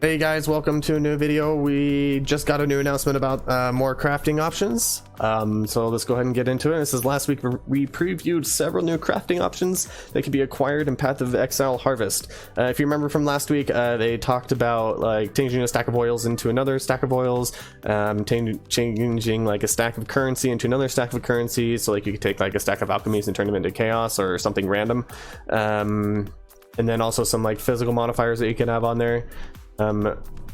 Hey guys, welcome to a new video. We just got a new announcement about more crafting options. So let's go ahead and get into it. This is last week we previewed several new crafting options that can be acquired in Path of Exile Harvest. If you remember from last week, they talked about like changing a stack of oils into another stack of oils, changing like a stack of currency into another stack of currency. So like you could take like a stack of alchemies and turn them into chaos or something random. And then also some like physical modifiers that you can have on there.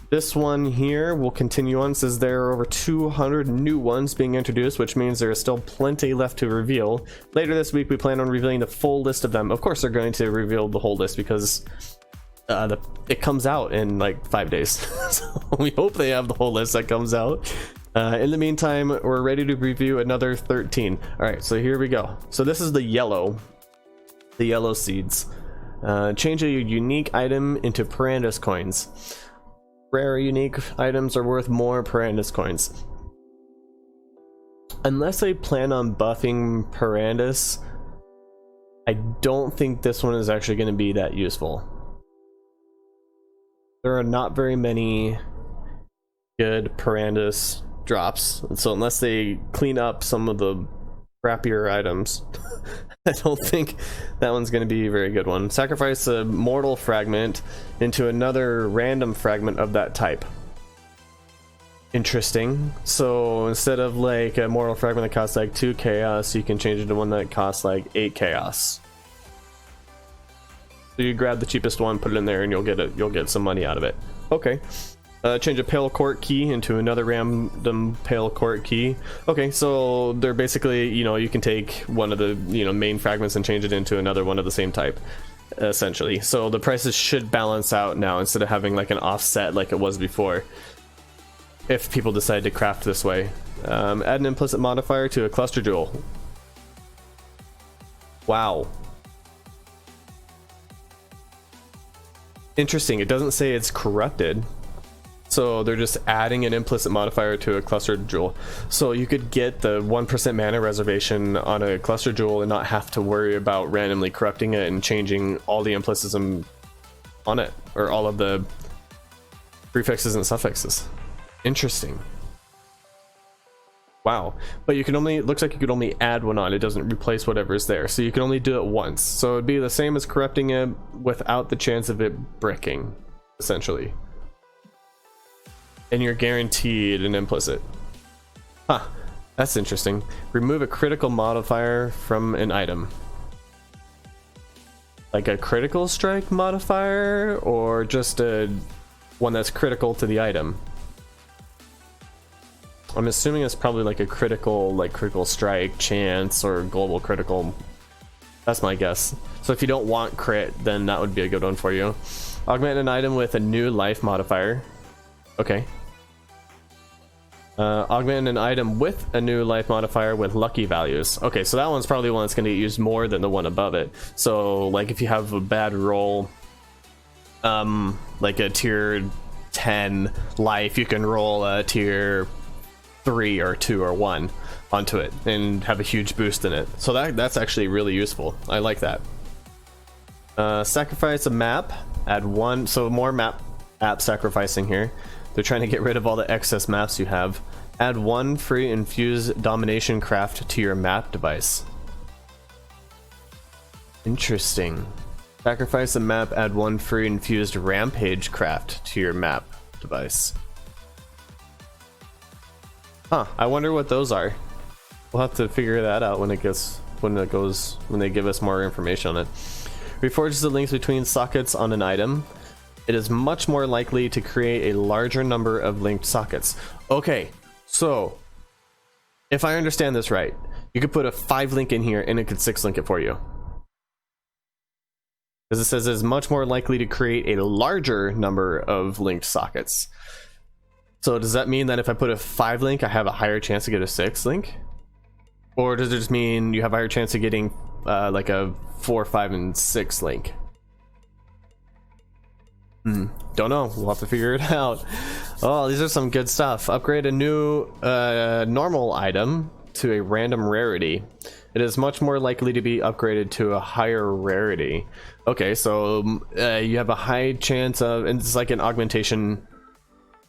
This one here will continue on. It says there are over 200 new ones being introduced, which means there is still plenty left to reveal. Later this week we plan on revealing the full list of them. Of course they're going to reveal the whole list because it comes out in like 5 days. So we hope they have the whole list that comes out. In the meantime, we're ready to review another 13. All right, so here we go. So this is the yellow seeds. Change a unique item into Parandus coins. Rare unique items are worth more Parandus coins. Unless I plan on buffing Parandus, I don't think this one is actually going to be that useful. There are not very many good Parandus drops, so unless they clean up some of the crappier items, I don't think that one's going to be a very good one. Sacrifice a mortal fragment into another random fragment of that type. Interesting. So instead of like a mortal fragment that costs like 2 chaos, you can change it to one that costs like 8 chaos. So you grab the cheapest one, put it in there, and you'll get some money out of it. Okay. Change a pale court key into another random pale court key. Okay, so they're basically, you can take one of the main fragments and change it into another one of the same type, essentially. So the prices should balance out now instead of having like an offset like it was before, if people decide to craft this way. Add an implicit modifier to a cluster jewel. Wow. Interesting. It doesn't say it's corrupted. So they're just adding an implicit modifier to a cluster jewel. So you could get the 1% mana reservation on a cluster jewel and not have to worry about randomly corrupting it and changing all the implicits on it, or all of the prefixes and suffixes. Interesting. Wow. But you can only, it looks like you could only add one on. It doesn't replace whatever is there. So you can only do it once. So it'd be the same as corrupting it without the chance of it bricking, essentially. And you're guaranteed an implicit. Huh, that's interesting. Remove a critical modifier from an item. Like a critical strike modifier, or just a one that's critical to the item? I'm assuming it's probably like a critical strike, chance, or global critical. That's my guess. So if you don't want crit, then that would be a good one for you. Augment an item with a new life modifier. Okay. Augment an item with a new life modifier with lucky values. Okay, so that one's probably one that's going to get used more than the one above it. So like if you have a bad roll, like a tier 10 life, you can roll a tier 3 or 2 or 1 onto it and have a huge boost in it. So that's actually really useful. I like that. Sacrifice a map, add 1, so more map sacrificing here. They're trying to get rid of all the excess maps you have. Add 1 free infused domination craft to your map device. Interesting. Sacrifice a map, add 1 free infused rampage craft to your map device. Huh, I wonder what those are. We'll have to figure that out when they give us more information on it. Reforges the links between sockets on an item. It is much more likely to create a larger number of linked sockets. Okay, so if I understand this right, you could put a 5 link in here and it could 6 link it for you. Because it says it's much more likely to create a larger number of linked sockets. So does that mean that if I put a 5 link, I have a higher chance to get a 6 link? Or does it just mean you have a higher chance of getting like a 4, 5, and 6 link? Don't know. We'll have to figure it out. Oh, these are some good stuff. Upgrade a new normal item to a random rarity. It is much more likely to be upgraded to a higher rarity. Okay, so you have a high chance of, and it's like an augmentation,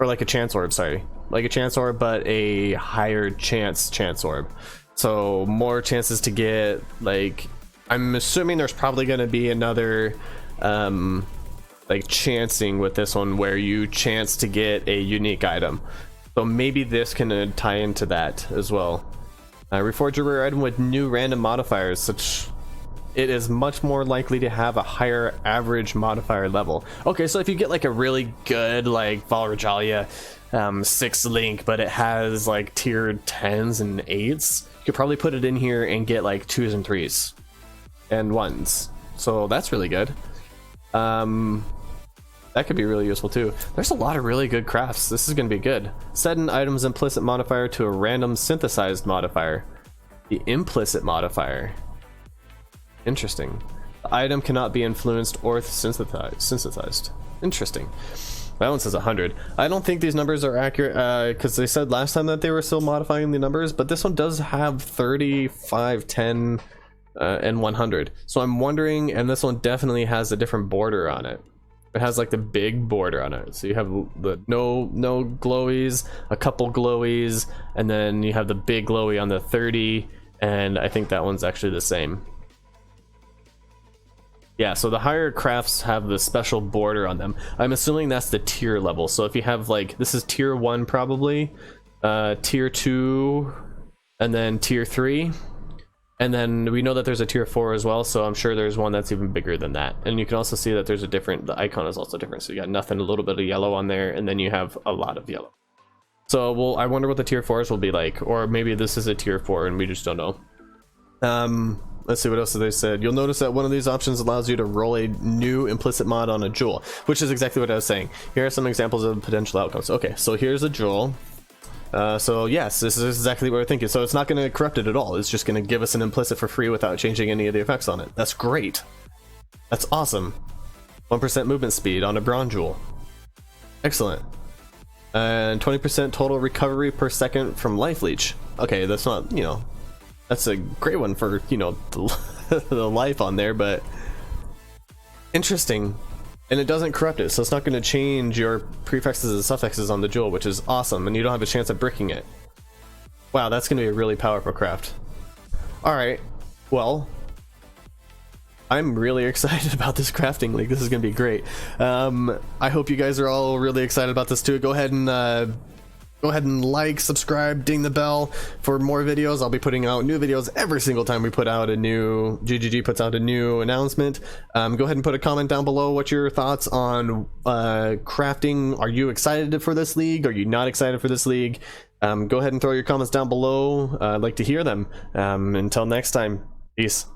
or like a chance orb, sorry. Like a chance orb, but a higher chance orb. So more chances to get, like, I'm assuming there's probably going to be another like chancing with this one where you chance to get a unique item. So maybe this can tie into that as well. Reforge a rare item with new random modifiers, such it is much more likely to have a higher average modifier level. Okay, so if you get like a really good like Valrajalia 6 link, but it has like tier 10s and 8s, you could probably put it in here and get like 2s and 3s and 1s. So that's really good. That could be really useful too. There's a lot of really good crafts. This is going to be good. Set an item's implicit modifier to a random synthesized modifier. The implicit modifier. Interesting. The item cannot be influenced or synthesized. Interesting. That one says 100. I don't think these numbers are accurate because they said last time that they were still modifying the numbers, but this one does have 35, 10, and 100. So I'm wondering, and this one definitely has a different border on it. It has like the big border on it. So you have the no glowies, a couple glowies, and then you have the big glowy on the 30, and I think that one's actually the same. Yeah, so the higher crafts have the special border on them. I'm assuming that's the tier level. So if you have like, this is tier 1 probably, tier 2, and then tier 3. And then we know that there's a tier 4 as well, so I'm sure there's one that's even bigger than that. And you can also see that there's a different, the icon is also different. So you got nothing, a little bit of yellow on there, and then you have a lot of yellow. So well, I wonder what the tier 4s will be like, or maybe this is a tier 4 and we just don't know. Let's see what else they said. You'll notice that one of these options allows you to roll a new implicit mod on a jewel, which is exactly what I was saying. Here are some examples of potential outcomes. Okay, so here's a jewel. So yes, this is exactly what we're thinking. So it's not going to corrupt it at all. It's just going to give us an implicit for free without changing any of the effects on it. That's great. That's awesome. 1% movement speed on a bronze jewel. Excellent. And 20% total recovery per second from life leech. Okay, that's not, you know, that's a great one for, you know, the life on there, but interesting. And it doesn't corrupt it, so it's not going to change your prefixes and suffixes on the jewel, which is awesome, and you don't have a chance of bricking it. Wow, that's going to be a really powerful craft. Alright, well, I'm really excited about this crafting league. This is going to be great. I hope you guys are all really excited about this too. Go ahead and like, subscribe, ding the bell for more videos. I'll be putting out new videos every single time we put out a new, GGG puts out a new announcement. Go ahead and put a comment down below. What's your thoughts on crafting? Are you excited for this league? Are you not excited for this league? Go ahead and throw your comments down below. I'd like to hear them. Until next time, peace.